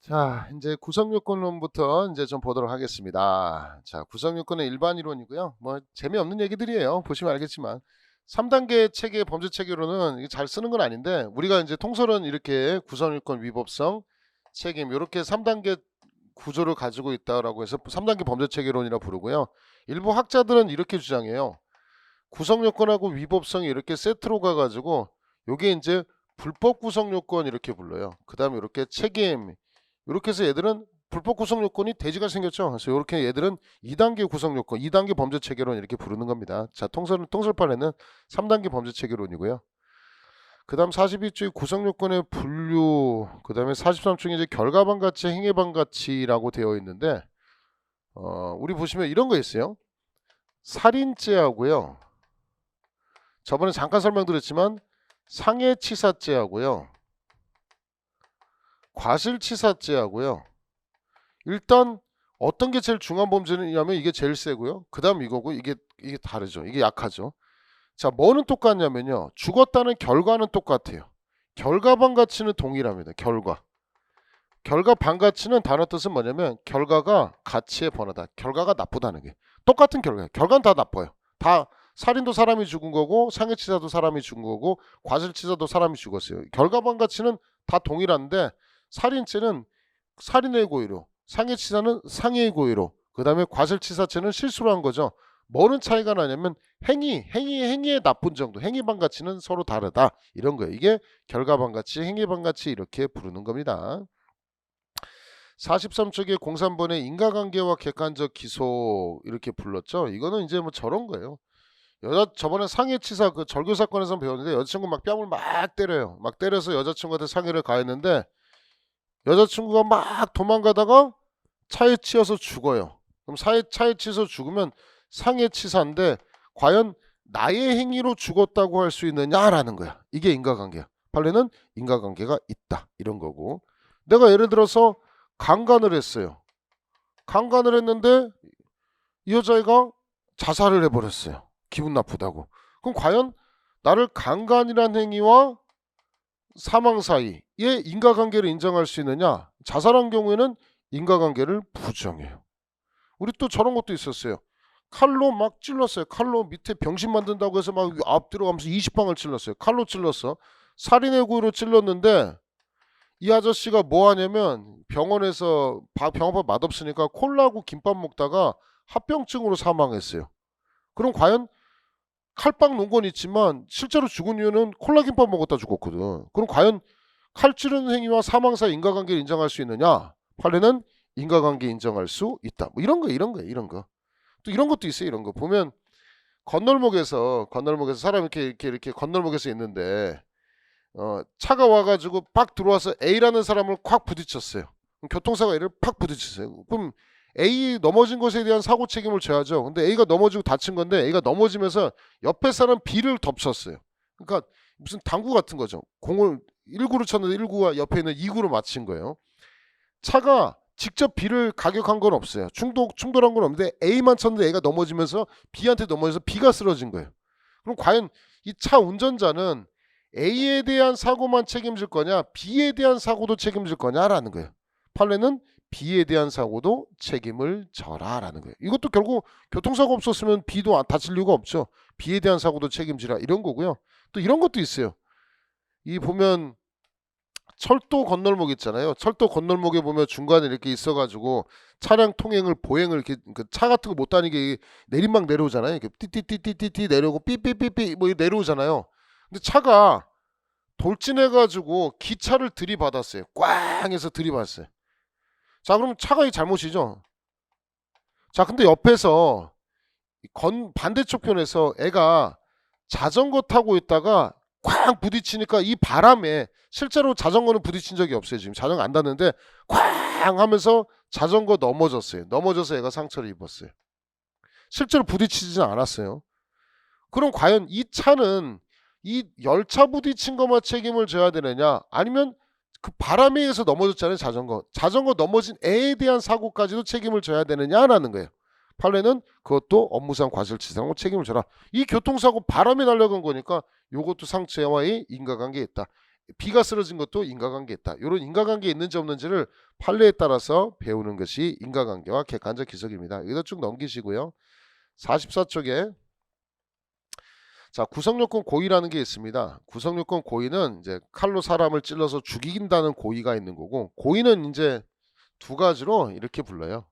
자, 이제 구성요건론부터 이제 좀 보도록 하겠습니다. 자, 구성요건은 일반 이론이고요. 뭐 재미없는 얘기들이에요. 보시면 알겠지만 3단계 체계 범죄 체계로는 이게 잘 쓰는 건 아닌데 우리가 이제 통설은 이렇게 구성요건 위법성 책임 이렇게 3단계 구조를 가지고 있다라고 해서 3단계 범죄 체계론이라 부르고요. 일부 학자들은 이렇게 주장해요. 구성요건하고 위법성이 이렇게 세트로 가가지고 요게 이제 불법 구성요건 이렇게 불러요. 그 다음에 이렇게 책임 이렇게 해서 얘들은 불법 구성 요건이 대지가 생겼죠. 그래서 이렇게 얘들은 2단계 구성 요건, 2단계 범죄 체계론 이렇게 부르는 겁니다. 자, 통설판에는 3단계 범죄 체계론이고요. 그다음 42조의 구성 요건의 분류, 그다음에 43조에 이제 결과반 가치, 행위반 가치라고 되어 있는데 우리 보시면 이런 거 있어요. 살인죄하고요. 저번에 잠깐 설명드렸지만 상해치사죄하고요. 과실치사죄하고요. 일단 어떤 게 제일 중한 범죄냐면 이게 제일 세고요. 그 다음 이거고 이게 다르죠. 이게 약하죠. 자, 뭐는 똑같냐면요. 죽었다는 결과는 똑같아요. 결과반 가치는 동일합니다. 결과 반 가치는 단어 뜻은 뭐냐면 결과가 가치의 번호다. 결과가 나쁘다는 게. 똑같은 결과예요. 결과는 다 나빠요. 다 살인도 사람이 죽은 거고 상해치사도 사람이 죽은 거고 과실치사도 사람이 죽었어요. 결과반 가치는 다 동일한데 살인죄는 살인의 고의로, 상해치사는 상해의 고의로, 그 다음에 과실치사죄는 실수로 한 거죠. 뭐는 차이가 나냐면 행위의 나쁜 정도, 행위반 가치는 서로 다르다. 이런 거예요. 이게 결과반 가치, 행위반 가치 이렇게 부르는 겁니다. 43쪽의 03번의 인과관계와 객관적 기소 이렇게 불렀죠. 이거는 이제 뭐 저런 거예요. 저번에 상해치사 그 절교 사건에서 배웠는데 여자친구 막 뺨을 막 때려요. 막 때려서 여자친구한테 상해를 가했는데 여자친구가 막 도망가다가 차에 치여서 죽어요. 그럼 차에 치여서 죽으면 상해치사인데 과연 나의 행위로 죽었다고 할 수 있느냐라는 거야. 이게 인과관계야. 판례는 인과관계가 있다. 이런 거고. 내가 예를 들어서 강간을 했어요. 강간을 했는데 이 여자애가 자살을 해버렸어요. 기분 나쁘다고. 그럼 과연 나를 강간이란 행위와 사망 사이에 인과관계를 인정할 수 있느냐? 자살한 경우에는 인과관계를 부정해요. 우리 또 저런 것도 있었어요. 칼로 막 찔렀어요. 칼로 밑에 병신 만든다고 해서 막 앞 들어가면서 20방을 찔렀어요. 칼로 찔렀어. 살인의 고의로 찔렀는데 이 아저씨가 뭐 하냐면 병원에서 병원밥 맛없으니까 콜라하고 김밥 먹다가 합병증으로 사망했어요. 그럼 과연 칼빵 놓은 건 있지만 실제로 죽은 이유는 콜라 김밥 먹었다 죽었거든. 그럼 과연 칼 찌르는 행위와 사망 사이 인과관계를 인정할 수 있느냐? 판례는 인과관계 인정할 수 있다. 뭐 이런 거. 또 이런 것도 있어요. 이런 거 보면 건널목에서 사람 이렇게 건널목에서 있는데 차가 와가지고 팍 들어와서 A라는 사람을 콱 부딪혔어요. 교통사고 A를 팍 부딪혔어요. 그럼 A 넘어진 것에 대한 사고 책임을 져야죠. 근데 A가 넘어지고 다친 건데 A가 넘어지면서 옆에 사람 B를 덮쳤어요. 그러니까 무슨 당구 같은 거죠. 공을 1구로 쳤는데 1구가 옆에 있는 2구로 맞힌 거예요. 차가 직접 B를 가격한 건 없어요. 충돌한 건 없는데 A만 쳤는데 A가 넘어지면서 B한테 넘어져서 B가 쓰러진 거예요. 그럼 과연 이 차 운전자는 A에 대한 사고만 책임질 거냐, B에 대한 사고도 책임질 거냐라는 거예요. 판례는 B에 대한 사고도 책임을 져라라는 거예요. 이것도 결국 교통사고 없었으면 B도 다칠 이유가 없죠. B에 대한 사고도 책임지라 이런 거고요. 또 이런 것도 있어요. 이 보면 철도 건널목 있잖아요. 철도 건널목에 보면 중간에 이렇게 있어가지고 차량 통행을 보행을 이렇게 차 같은 거 못 다니게 내리막 내려오잖아요. 이렇게 띠띠띠띠띠 내려오고 삐삐삐삐 뭐 내려오잖아요. 근데 차가 돌진해가지고 기차를 들이받았어요. 꽝 해서 들이받았어요. 자, 그럼 차가 이 잘못이죠. 자, 근데 옆에서 반대쪽 편에서 애가 자전거 타고 있다가 꽝 부딪히니까 이 바람에 실제로 자전거는 부딪힌 적이 없어요. 지금 자전거 안 닿는데 꽝 하면서 자전거 넘어졌어요. 넘어져서 애가 상처를 입었어요. 실제로 부딪히지는 않았어요. 그럼 과연 이 차는 이 열차 부딪힌 것만 책임을 져야 되느냐, 아니면 그 바람에 의해서 넘어졌잖아요. 자전거 넘어진 애에 대한 사고까지도 책임을 져야 되느냐라는 거예요. 판례는 그것도 업무상 과실치사로 책임을 져라. 이 교통사고 바람에 날려간 거니까 이것도 상체와의 인과관계에 있다. B가 쓰러진 것도 인과관계 있다. 이런 인과관계 있는지 없는지를 판례에 따라서 배우는 것이 인과관계와 객관적 기석입니다. 여기다 쭉 넘기시고요. 44쪽에 자, 구성요건 고의라는 게 있습니다. 구성요건 고의는 이제 칼로 사람을 찔러서 죽인다는 고의가 있는 거고, 고의는 이제 두 가지로 이렇게 불러요.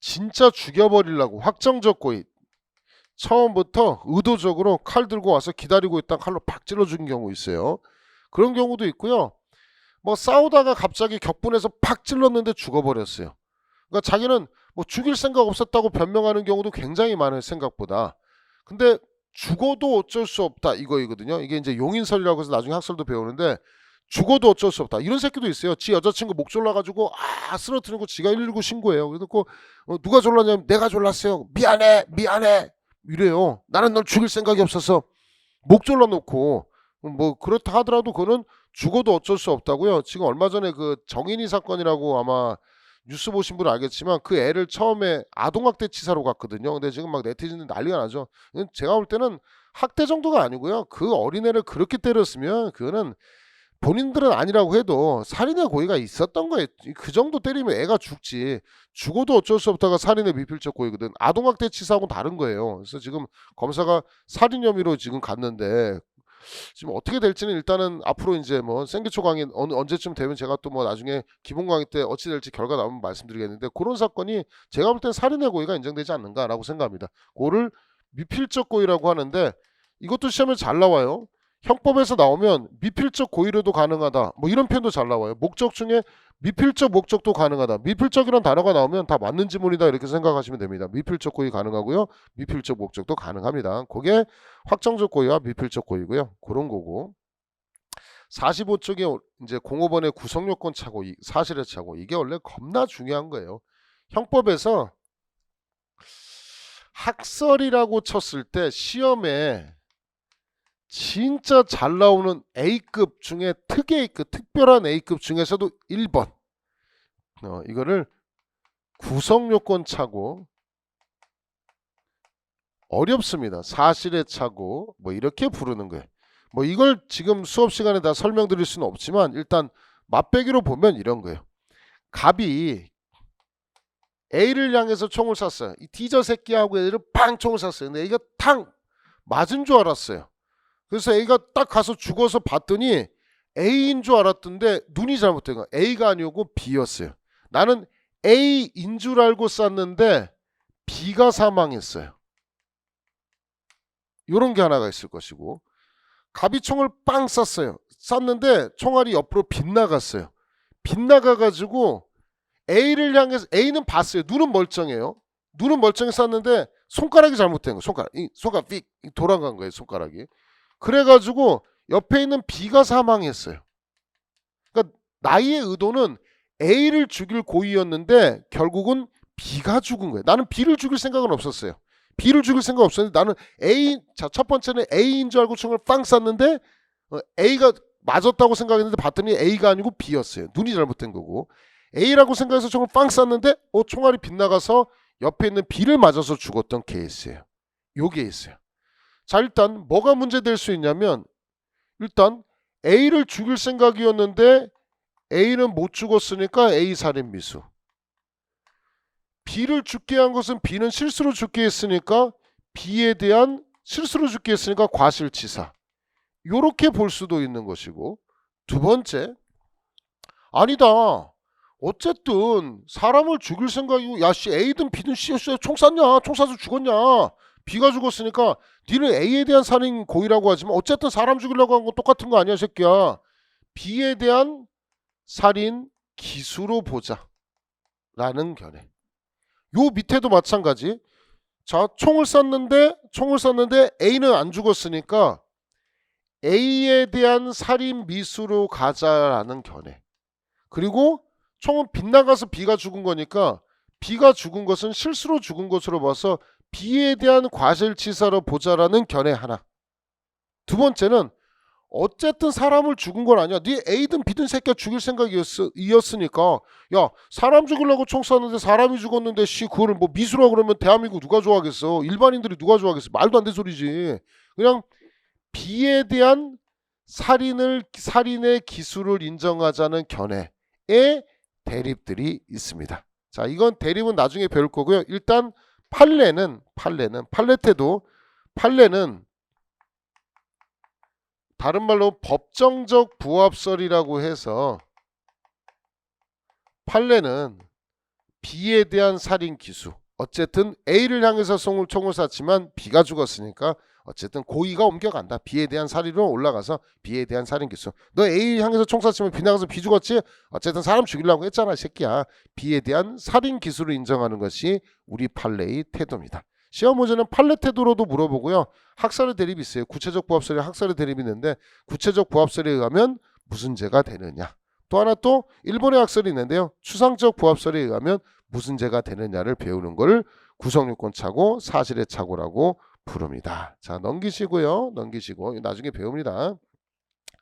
진짜 죽여버리려고 확정적 고의, 처음부터 의도적으로 칼 들고 와서 기다리고 있다 칼로 팍 찔러 죽인 경우 있어요. 그런 경우도 있고요. 뭐 싸우다가 갑자기 격분해서 팍 찔렀는데 죽어버렸어요. 그러니까 자기는 뭐 죽일 생각 없었다고 변명하는 경우도 굉장히 많아요, 생각보다. 근데 죽어도 어쩔 수 없다 이거이거든요. 이게 이제 용인설이라고 해서 나중에 학설도 배우는데, 죽어도 어쩔 수 없다 이런 새끼도 있어요. 지 여자친구 목 졸라가지고 쓰러뜨리는 거 지가 119 신고해요. 그래서 누가 졸랐냐면 내가 졸랐어요. 미안해 이래요. 나는 널 죽일 생각이 없어서 목 졸라놓고. 뭐 그렇다 하더라도 그거는 죽어도 어쩔 수 없다고요. 지금 얼마 전에 그 정인이 사건이라고 아마 뉴스 보신 분은 알겠지만, 그 애를 처음에 아동학대 치사로 갔거든요. 근데 지금 막 네티즌들 난리가 나죠. 제가 볼 때는 학대 정도가 아니고요, 그 어린애를 그렇게 때렸으면 그거는 본인들은 아니라고 해도 살인의 고의가 있었던 거예요. 그 정도 때리면 애가 죽지. 죽어도 어쩔 수 없다가 살인의 미필적 고의거든. 아동학대 치사하고는 다른 거예요. 그래서 지금 검사가 살인 혐의로 지금 갔는데, 지금 어떻게 될지는 일단은 앞으로 이제 뭐 생기초 강의 언제쯤 되면 제가 또 뭐 나중에 기본 강의 때 어찌 될지 결과 나오면 말씀드리겠는데, 그런 사건이 제가 볼 땐 살인의 고의가 인정되지 않는가라고 생각합니다. 그거를 미필적 고의라고 하는데, 이것도 시험에 잘 나와요. 형법에서 나오면 미필적 고의로도 가능하다 뭐 이런 표현도 잘 나와요. 목적 중에 미필적 목적도 가능하다. 미필적이란 단어가 나오면 다 맞는 지문이다 이렇게 생각하시면 됩니다. 미필적 고의 가능하고요, 미필적 목적도 가능합니다. 그게 확정적 고의와 미필적 고의고요. 그런 거고, 45쪽에 이제 공업원의 구성요건 차고 사실의 차고, 이게 원래 겁나 중요한 거예요. 형법에서 학설이라고 쳤을 때 시험에 진짜 잘 나오는 A급 중에 특 A급, 특별한 A급 중에서도 1번 이거를 구성요건 차고, 어렵습니다. 사실의 차고 뭐 이렇게 부르는 거예요. 뭐 이걸 지금 수업 시간에 다 설명드릴 수는 없지만, 일단 맛배기로 보면 이런 거예요. 갑이 A를 향해서 총을 쐈어요. 이 디저 새끼하고 A를 팡 총을 쐈어요. 근데 A가 탕 맞은 줄 알았어요. 그래서 A가 딱 가서 죽어서 봤더니 A인 줄 알았던데 눈이 잘못된 거야. A가 아니고 B였어요. 나는 A인 줄 알고 쐈는데 B가 사망했어요. 이런 게 하나가 있을 것이고, 갑이 총을 빵 쐈어요. 쐈는데 총알이 옆으로 빗나갔어요. 빗나가가지고 A를 향해서, A는 봤어요. 눈은 멀쩡해요. 눈은 멀쩡히 쐈는데 손가락이 잘못된 거예요. 손가락 삑 돌아간 거예요, 손가락이. 그래가지고 옆에 있는 B가 사망했어요. 그러니까 나의 의도는 A를 죽일 고의였는데 결국은 B가 죽은 거예요. 나는 B를 죽일 생각은 없었어요. B를 죽일 생각 없었는데 나는 첫 번째는 A인 줄 알고 총을 빵 쐈는데 A가 맞았다고 생각했는데 봤더니 A가 아니고 B였어요. 눈이 잘못된 거고, A라고 생각해서 총을 빵 쐈는데 총알이 빗나가서 옆에 있는 B를 맞아서 죽었던 케이스예요. 요게 있어요. 자, 일단 뭐가 문제될 수 있냐면, 일단 A를 죽일 생각이었는데 A는 못 죽었으니까 A 살인 미수. B를 죽게 한 것은 B는 실수로 죽게 했으니까 B에 대한 실수로 죽게 했으니까 과실치사. 요렇게 볼 수도 있는 것이고, 두 번째, 아니다, 어쨌든 사람을 죽일 생각이고, 야씨 A든 B든 총 쐈냐, 총 쏴서 죽었냐, B가 죽었으니까 니는 A에 대한 살인 고의라고 하지만 어쨌든 사람 죽이려고 한 건 똑같은 거 아니야 새끼야. B에 대한 살인 기수로 보자 라는 견해. 요 밑에도 마찬가지. 자, 총을 쐈는데 A는 안 죽었으니까 A에 대한 살인 미수로 가자라는 견해. 그리고 총은 빗나가서 B가 죽은 거니까 B가 죽은 것은 실수로 죽은 것으로 봐서 B에 대한 과실치사로 보자라는 견해 하나. 두 번째는 어쨌든 사람을 죽은 건 아니야. 네 A든 B든 새끼가 죽일 생각이었으니까, 야 사람 죽이려고 총 쐈는데 사람이 죽었는데 그거를 뭐 미수라고 그러면 대한민국 누가 좋아하겠어. 일반인들이 누가 좋아하겠어. 말도 안 되는 소리지. 그냥 B에 대한 살인의 기술을 인정하자는 견해의 대립들이 있습니다. 자, 이건 대립은 나중에 배울 거고요. 일단 판례는 다른 말로 법정적 부합설이라고 해서 판례는 B에 대한 살인 기수, 어쨌든 A를 향해서 총을 쐈지만 B가 죽었으니까 어쨌든 고의가 옮겨간다. B에 대한 살인으로 올라가서 B에 대한 살인 기수. 너 A 향해서 총 쐈지만 B 나가서 B 죽었지? 어쨌든 사람 죽이려고 했잖아, 이 새끼야. B에 대한 살인 기수를 인정하는 것이 우리 판례의 태도입니다. 시험 문제는 판례 태도로도 물어보고요. 학설의 대립이 있어요. 구체적 부합설이 학설의 대립이 있는데 구체적 부합설에 의하면 무슨 죄가 되느냐. 또 하나 또 일본의 학설이 있는데요. 추상적 부합설에 의하면 무슨 죄가 되느냐를 배우는 걸 구성요건 착오, 사실의 착오라고 부릅니다. 자, 넘기시고 나중에 배웁니다.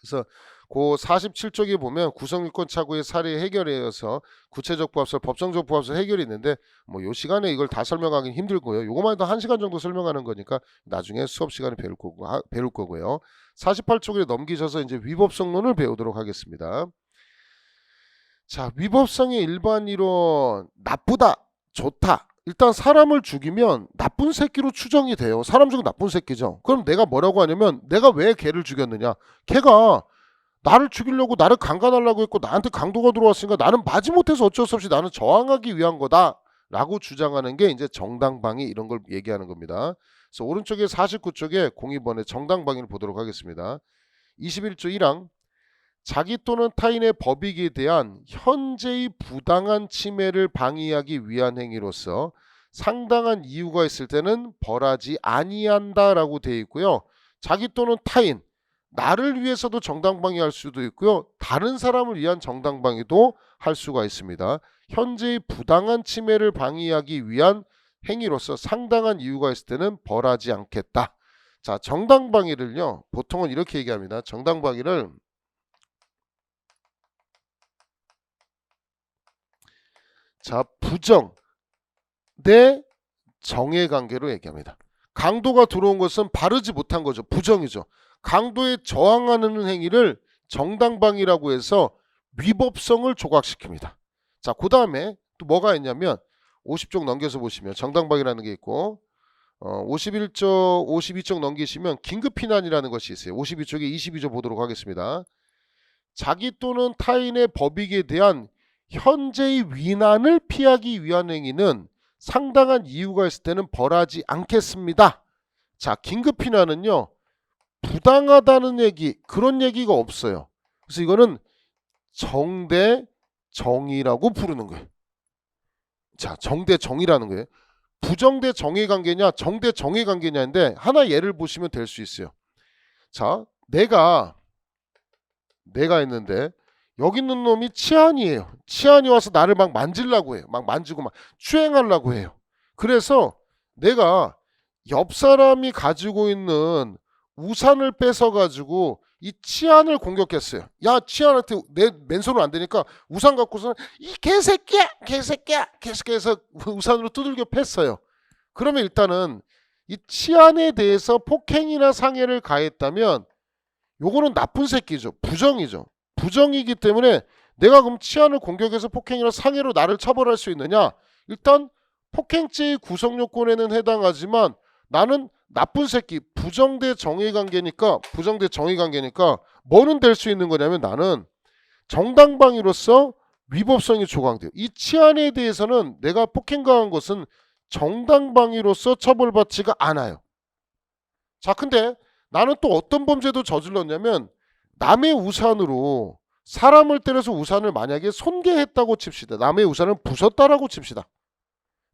그래서 그 47쪽에 보면 구성요건 착오의 사례 해결에 이어서 구체적 부합설, 법정적 부합설 해결이 있는데 뭐 요 시간에 이걸 다 설명하기는 힘들고요. 요거만 해도 1시간 정도 설명하는 거니까 나중에 수업 시간에 배울 거고요. 48쪽에 넘기셔서 이제 위법성론을 배우도록 하겠습니다. 자, 위법성의 일반 이론, 나쁘다, 좋다. 일단 사람을 죽이면 나쁜 새끼로 추정이 돼요. 사람 죽은 나쁜 새끼죠. 그럼 내가 뭐라고 하냐면 내가 왜 걔를 죽였느냐. 걔가 나를 죽이려고 나를 강간하려고 했고 나한테 강도가 들어왔으니까 나는 마지못해서 어쩔 수 없이 나는 저항하기 위한 거다 라고 주장하는 게 이제 정당방위 이런 걸 얘기하는 겁니다. 그래서 오른쪽에 49쪽에 02번의 정당방위를 보도록 하겠습니다. 21조 1항 자기 또는 타인의 법익에 대한 현재의 부당한 침해를 방해하기 위한 행위로서 상당한 이유가 있을 때는 벌하지 아니한다라고 되어 있고요. 자기 또는 타인, 나를 위해서도 정당방위할 수도 있고요. 다른 사람을 위한 정당방위도 할 수가 있습니다. 현재의 부당한 침해를 방해하기 위한 행위로서 상당한 이유가 있을 때는 벌하지 않겠다. 자, 정당방위를요. 보통은 이렇게 얘기합니다. 정당방위를 자, 부정 대 정의 관계로 얘기합니다. 강도가 들어온 것은 바르지 못한 거죠. 부정이죠. 강도에 저항하는 행위를 정당방위라고 해서 위법성을 조각시킵니다. 자, 그 다음에 또 뭐가 있냐면 50쪽 넘겨서 보시면 정당방위라는 게 있고 52쪽 넘기시면 긴급피난이라는 것이 있어요. 52쪽에 22조 보도록 하겠습니다. 자기 또는 타인의 법익에 대한 현재의 위난을 피하기 위한 행위는 상당한 이유가 있을 때는 벌하지 않겠습니다. 자, 긴급피난은요. 부당하다는 얘기, 그런 얘기가 없어요. 그래서 이거는 정대정의라고 부르는 거예요. 자, 정대정의라는 거예요. 부정대정의 관계냐, 정대정의 관계냐인데 하나 예를 보시면 될 수 있어요. 자, 내가 있는데 여기 있는 놈이 치안이에요. 치안이 와서 나를 막 만지려고 해요. 막 만지고 막 추행하려고 해요. 그래서 내가 옆 사람이 가지고 있는 우산을 뺏어가지고 이 치안을 공격했어요. 야, 치안한테 내 맨손으로 안 되니까 우산 갖고서는 이 개새끼야 해서 우산으로 두들겨 팼어요. 그러면 일단은 이 치안에 대해서 폭행이나 상해를 가했다면 요거는 나쁜 새끼죠. 부정이죠. 부정이기 때문에 내가 그럼 치안을 공격해서 폭행이나 상해로 나를 처벌할 수 있느냐? 일단 폭행죄의 구성요건에는 해당하지만 나는 나쁜 새끼, 부정대 정의 관계니까 뭐는 될 수 있는 거냐면 나는 정당방위로서 위법성이 조각돼요. 이 치안에 대해서는 내가 폭행 가한 것은 정당방위로서 처벌받지가 않아요. 자, 근데 나는 또 어떤 범죄도 저질렀냐면 남의 우산으로 사람을 때려서 우산을 만약에 손괴했다고 칩시다. 남의 우산을 부쉈다라고 칩시다.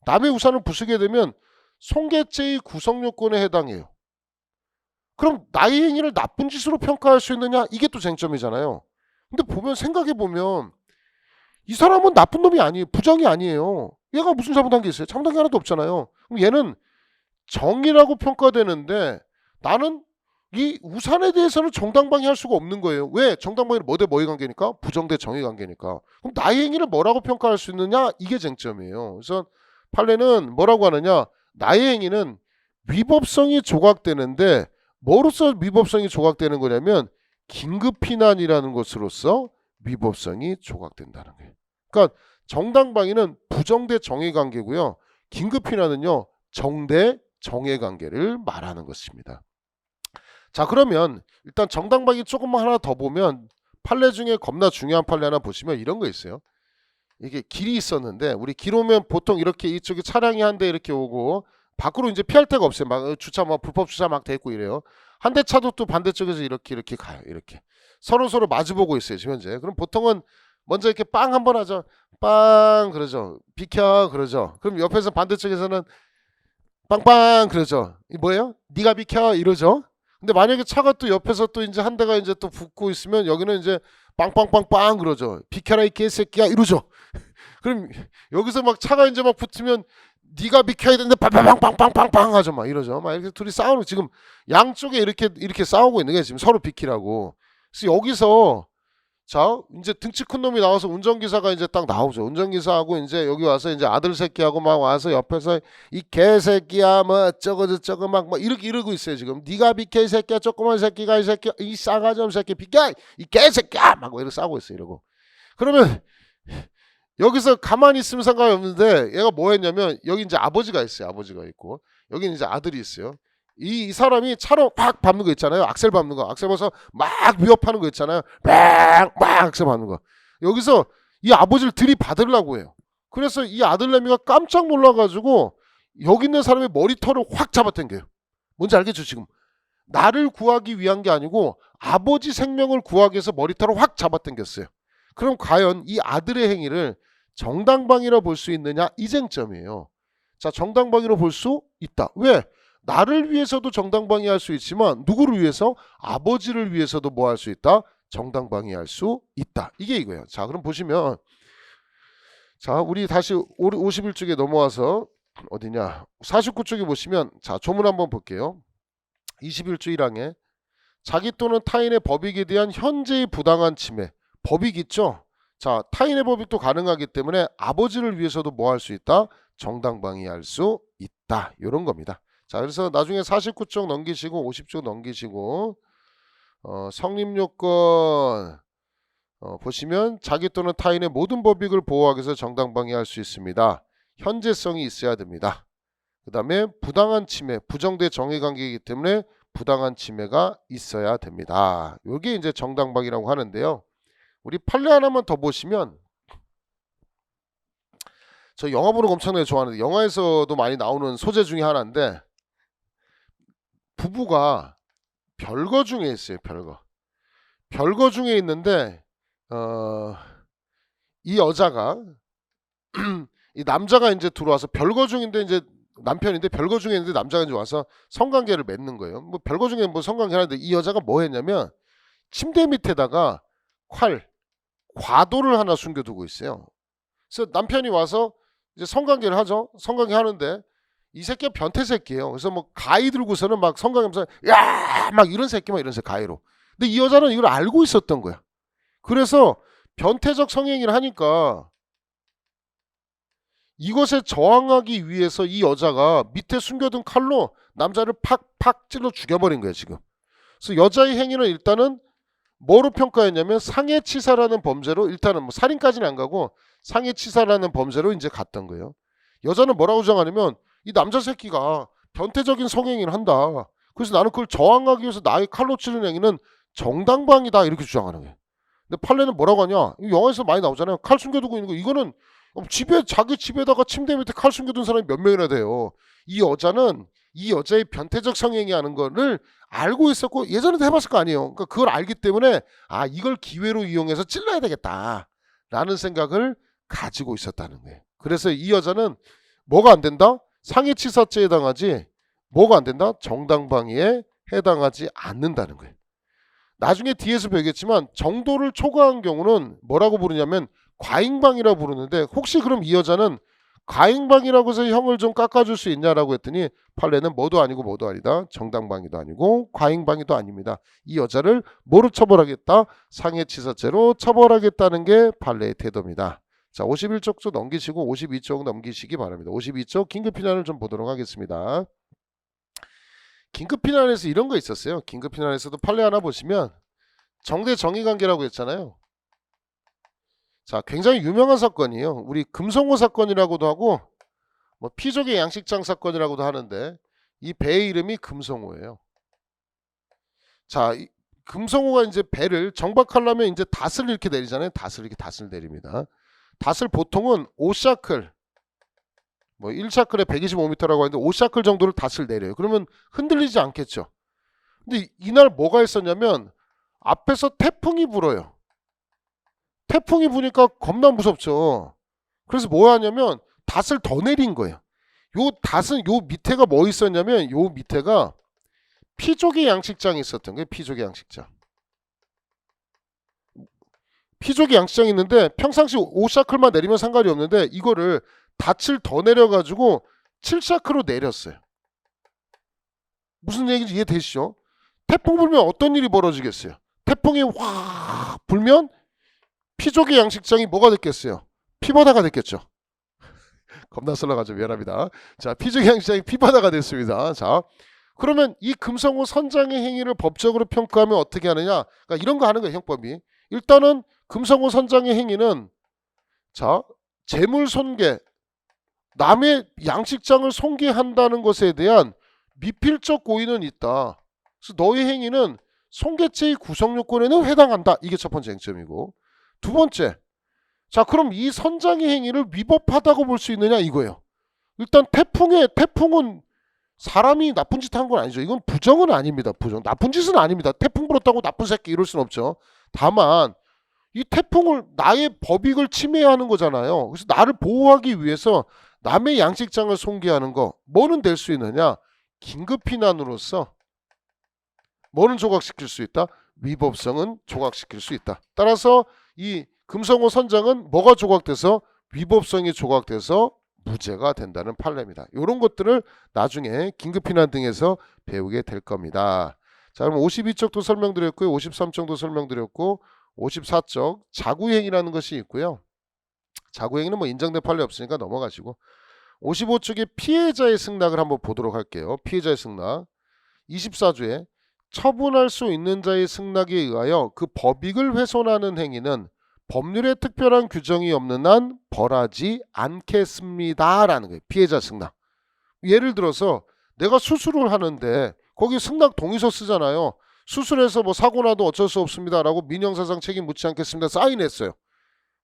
남의 우산을 부수게 되면 손괴죄의 구성요건에 해당해요. 그럼 나의 행위를 나쁜 짓으로 평가할 수 있느냐? 이게 또 쟁점이잖아요. 근데 생각해보면 이 사람은 나쁜 놈이 아니에요. 부정이 아니에요. 얘가 무슨 잘못한 게 있어요? 잘못한 게 하나도 없잖아요. 그럼 얘는 정의라고 평가되는데 나는 이 우산에 대해서는 정당방위할 수가 없는 거예요. 왜? 정당방위는 뭐 대 뭐의 관계니까? 부정 대 정의 관계니까. 그럼 나의 행위를 뭐라고 평가할 수 있느냐? 이게 쟁점이에요. 그래서 판례는 뭐라고 하느냐? 나의 행위는 위법성이 조각되는데 뭐로서 위법성이 조각되는 거냐면 긴급 피난이라는 것으로서 위법성이 조각된다는 거예요. 그러니까 정당방위는 부정대 정의 관계고요. 긴급 피난은요, 정대 정의 관계를 말하는 것입니다. 자, 그러면 일단 정당방위 조금만 하나 더 보면 판례 중에 겁나 중요한 판례 하나 보시면 이런 거 있어요. 이게 길이 있었는데 우리 길 오면 보통 이렇게 이쪽에 차량이 한 대 이렇게 오고 밖으로 이제 피할 데가 없어요. 막 주차 막 불법 주차 막 돼 있고 이래요. 한 대 차도 또 반대쪽에서 이렇게 가요. 이렇게 서로 마주보고 있어요. 지금 현재. 그럼 보통은 먼저 이렇게 빵 한번 하죠. 빵 그러죠. 비켜 그러죠. 그럼 옆에서 반대쪽에서는 빵빵 그러죠. 이 뭐예요? 네가 비켜 이러죠. 근데 만약에 차가 또 옆에서 또 이제 한 대가 이제 또 붙고 있으면 여기는 이제 빵빵빵빵 그러죠. 비켜라 이 개새끼야 이러죠. 그럼 여기서 막 차가 이제 막 붙으면 네가 비켜야 되는데 빵빵빵빵빵빵 하죠. 막 이러죠. 막 이렇게 둘이 싸우는 지금 양쪽에 이렇게 싸우고 있는 게 지금 서로 비키라고. 그래서 여기서 자 이제 등치 큰 놈이 나와서 운전기사가 이제 딱 나오죠. 운전기사하고 이제 여기 와서 이제 아들 새끼하고 막 와서 옆에서 이 개새끼야 뭐 어쩌고 저쩌고 막 이렇게 이러고 있어요. 지금 네가 비켜 이 새끼야 조그만 새끼가 이 새끼 이 싸가지 없는 새끼 비켜 이 개새끼야 막 이렇게 싸우고 있어요. 이러고 그러면 여기서 가만히 있으면 상관이 없는데 얘가 뭐 했냐면 여기 이제 아버지가 있어요. 아버지가 있고 여기 이제 아들이 있어요. 이 사람이 차로 확 밟는 거 있잖아요. 악셀 밟는 거. 악셀 밟아서 막 위협하는 거 있잖아요. 막 악셀 밟는 거. 여기서 이 아버지를 들이받으려고 해요. 그래서 이 아들내미가 깜짝 놀라가지고 여기 있는 사람의 머리털을 확 잡아당겨요. 뭔지 알겠죠 지금? 나를 구하기 위한 게 아니고 아버지 생명을 구하기 위해서 머리털을 확 잡아당겼어요. 그럼 과연 이 아들의 행위를 정당방위로 볼 수 있느냐? 이 쟁점이에요. 자, 정당방위로 볼 수 있다. 왜? 나를 위해서도 정당방위할 수 있지만 누구를 위해서? 아버지를 위해서도 뭐 할 수 있다? 정당방위할 수 있다. 이게 이거예요. 자, 그럼 보시면 자, 우리 다시 51쪽에 넘어와서 어디냐? 49쪽에 보시면 자, 조문 한번 볼게요. 21조 1항에 자기 또는 타인의 법익에 대한 현재의 부당한 침해. 법익 있죠? 자, 타인의 법익도 가능하기 때문에 아버지를 위해서도 뭐 할 수 있다? 정당방위할 수 있다. 이런 겁니다. 자, 그래서 나중에 49쪽 넘기시고 50쪽 넘기시고 성립요건 보시면 자기 또는 타인의 모든 법익을 보호하기 위해서 정당방위할 수 있습니다. 현재성이 있어야 됩니다. 그 다음에 부당한 침해, 부정대 정의관계이기 때문에 부당한 침해가 있어야 됩니다. 이게 이제 정당방위라고 하는데요. 우리 판례 하나만 더 보시면 저 영화 보는 거 엄청나게 좋아하는데 영화에서도 많이 나오는 소재 중에 하나인데 부부가 별거 중에 있어요. 별거 중에 있는데 이 여자가 이 남자가 이제 들어와서 별거 중인데 이제 남편인데 별거 중에 있는데 남자가 이제 와서 성관계를 맺는 거예요. 뭐 별거 중에 뭐 성관계 하는데 이 여자가 뭐 했냐면 침대 밑에다가 과도를 하나 숨겨두고 있어요. 그래서 남편이 와서 이제 성관계를 하죠. 성관계 하는데 이 새끼가 변태 새끼예요. 그래서 뭐 가위 들고서는 막 성관계하면서 야 막 이런 새끼 가위로. 근데 이 여자는 이걸 알고 있었던 거야. 그래서 변태적 성행위를 하니까 이것에 저항하기 위해서 이 여자가 밑에 숨겨둔 칼로 남자를 팍팍 찔러 죽여버린 거예요 지금. 그래서 여자의 행위는 일단은 뭐로 평가했냐면 상해치사라는 범죄로 일단은 뭐 살인까지는 안 가고 상해치사라는 범죄로 이제 갔던 거예요. 여자는 뭐라고 주장하냐면 이 남자 새끼가 변태적인 성행위를 한다. 그래서 나는 그걸 저항하기 위해서 나의 칼로 찌르는 행위는 정당방위다 이렇게 주장하는 거예요. 근데 판례는 뭐라고 하냐? 영화에서 많이 나오잖아요. 칼 숨겨두고 있는 거 이거는 자기 집에다가 침대 밑에 칼 숨겨둔 사람이 몇 명이나 돼요. 이 여자는 이 여자의 변태적 성행위 하는 거를 알고 있었고 예전에도 해봤을 거 아니에요. 그러니까 그걸 알기 때문에 아 이걸 기회로 이용해서 찔러야 되겠다 라는 생각을 가지고 있었다는 거예요. 그래서 이 여자는 뭐가 안 된다? 상해치사죄에 해당하지 뭐가 안 된다? 정당방위에 해당하지 않는다는 거예요. 나중에 뒤에서 배우겠지만 정도를 초과한 경우는 뭐라고 부르냐면 과잉방위라고 부르는데 혹시 그럼 이 여자는 과잉방위라고 해서 형을 좀 깎아줄 수 있냐라고 했더니 판례는 뭐도 아니고 뭐도 아니다. 정당방위도 아니고 과잉방위도 아닙니다. 이 여자를 뭐로 처벌하겠다? 상해치사죄로 처벌하겠다는 게 판례의 태도입니다. 자, 51쪽도 넘기시고 52쪽 넘기시기 바랍니다. 52쪽 긴급피난을 좀 보도록 하겠습니다. 긴급피난에서 이런 거 있었어요. 긴급피난에서도 판례 하나 보시면 정대 정의관계라고 했잖아요. 자, 굉장히 유명한 사건이에요. 우리 금성호 사건이라고도 하고 뭐 피족의 양식장 사건이라고도 하는데 이 배의 이름이 금성호예요. 자, 금성호가 이제 배를 정박하려면 이제 닷을 이렇게 내리잖아요. 닷을 내립니다. 닷을 보통은 5샤클, 뭐 1샤클에 125m라고 하는데 5샤클 정도를 닷을 내려요. 그러면 흔들리지 않겠죠. 근데 이날 뭐가 있었냐면 앞에서 태풍이 불어요. 태풍이 부니까 겁나 무섭죠. 그래서 뭐 하냐면 닷을 더 내린 거예요. 요 닷은 요 밑에가 뭐 있었냐면 요 밑에가 피조개 양식장이 있었던 거예요. 피조개 양식장. 피조개 양식장이 있는데 평상시 5샤클만 내리면 상관이 없는데 이거를 닷을 더 내려가지고 7샤클로 내렸어요. 무슨 얘기인지 이해되시죠? 태풍 불면 어떤 일이 벌어지겠어요? 태풍이 확 불면 피조개 양식장이 뭐가 됐겠어요? 피바다가 됐겠죠. 겁나 썰러가지고 미안합니다. 자, 피조개 양식장이 피바다가 됐습니다. 자, 그러면 이 금성호 선장의 행위를 법적으로 평가하면 어떻게 하느냐? 그러니까 이런 거 하는 거예요, 형법이. 일단은 금성호 선장의 행위는 자, 재물 손괴, 남의 양식장을 손괴한다는 것에 대한 미필적 고의는 있다. 그래서 너의 행위는 손괴죄의 구성 요건에는 해당한다. 이게 첫 번째 쟁점이고. 두 번째, 자, 그럼 이 선장의 행위를 위법하다고 볼 수 있느냐 이거예요. 일단 태풍은 사람이 나쁜 짓 한 건 아니죠. 이건 부정은 아닙니다. 부정. 나쁜 짓은 아닙니다. 태풍 불었다고 나쁜 새끼 이럴 순 없죠. 다만 이 태풍을 나의 법익을 침해하는 거잖아요. 그래서 나를 보호하기 위해서 남의 양식장을 손괴하는 거 뭐는 될 수 있느냐? 긴급피난으로서 뭐는 조각시킬 수 있다? 위법성은 조각시킬 수 있다. 따라서 이 금성호 선장은 뭐가 조각돼서 위법성이 조각돼서 무죄가 된다는 판례입니다. 이런 것들을 나중에 긴급피난 등에서 배우게 될 겁니다. 자, 그럼 52쪽도 설명드렸고요. 53쪽도 설명드렸고 54쪽 자구행위라는 것이 있고요. 자구행위는 뭐 인정된 판례 없으니까 넘어가시고 55쪽의 피해자의 승낙을 한번 보도록 할게요. 피해자의 승낙 24조에 처분할 수 있는 자의 승낙에 의하여 그 법익을 훼손하는 행위는 법률에 특별한 규정이 없는 한 벌하지 않겠습니다라는 거예요. 피해자 승낙. 예를 들어서 내가 수술을 하는데 거기 승낙 동의서 쓰잖아요. 수술해서 뭐 사고 나도 어쩔 수 없습니다라고 민형사상 책임 묻지 않겠습니다. 사인했어요.